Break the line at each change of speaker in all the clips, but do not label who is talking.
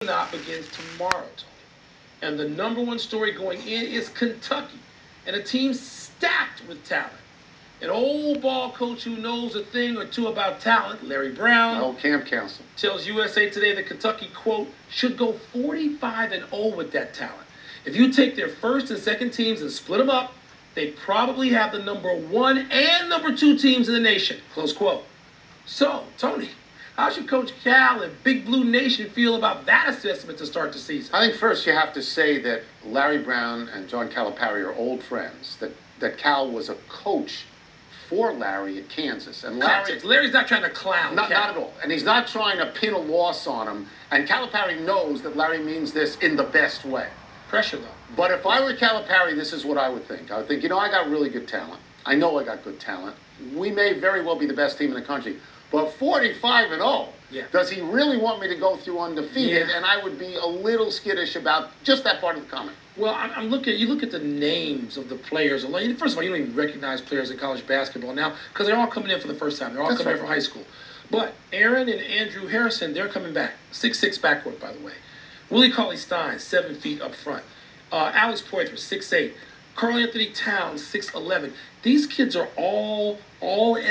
Up begins tomorrow, Tony. And the number one story going in is Kentucky, and a team stacked with talent. An old ball coach who knows a thing or two about talent, Larry Brown,
old camp counsel,
tells USA Today that Kentucky, quote, should go 45-0 with that talent. If you take their first and second teams and split them up, they probably have the number one and number two teams in the nation, close quote. So, Tony, how should Coach Cal and Big Blue Nation feel about that assessment to start the season?
I think first you have to say that Larry Brown and John Calipari are old friends, that Cal was a coach for Larry at Kansas. And
Larry's not trying to clown
Not at all. And he's not trying to pin a loss on him. And Calipari knows that Larry means this in the best way.
Pressure, though.
But if I were Calipari, this is what I would think. I would think, I got really good talent. I know I got good talent. We may very well be the best team in the country. But 45-0, does he really want me to go through undefeated? Yeah. And I would be a little skittish about just that part of the comment.
Well, you look at the names of the players. First of all, you don't even recognize players in college basketball now because they're all coming in for the first time. They're all coming in from high school. But Aaron and Andrew Harrison, they're coming back. 6'6" backcourt, by the way. Willie Cauley-Stein, 7 feet up front. Alex Poythress, 6'8". Karl Anthony Towns, 6'11". These kids are all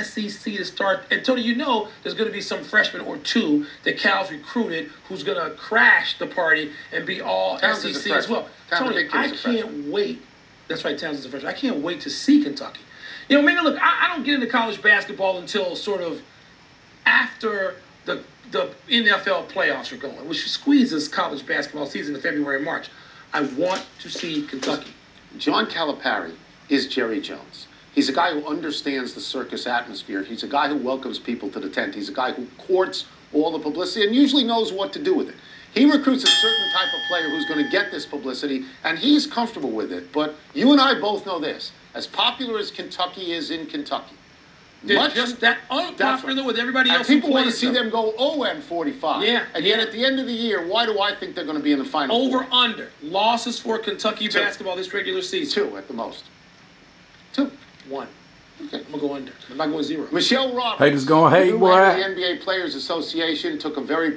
SEC to start. And Tony, there's going to be some freshman or two that Cal's recruited who's going to crash the party and be all SEC as well. Tony, I can't wait. That's right, Towns is a freshman. I can't wait to see Kentucky. Maybe look, I don't get into college basketball until sort of after the NFL playoffs are going, which squeezes college basketball season in February and March. I want to see Kentucky.
John Calipari is Jerry Jones. He's a guy who understands the circus atmosphere. He's a guy who welcomes people to the tent. He's a guy who courts all the publicity and usually knows what to do with it. He recruits a certain type of player who's going to get this publicity, and he's comfortable with it. But you and I both know this. As popular as Kentucky is in Kentucky,
just that unpopular with everybody else.
And people want to see them go 0-45.
Yeah.
And yet at the end of the year, why do I think they're going to be in the Final Four?
Over, under. Losses for Kentucky basketball this regular season.
2 at the most.
1.
Okay.
I'm going to go under. I'm not going 0.
Michelle Roberts.
Haters going hate, boy.
The NBA Players Association took a very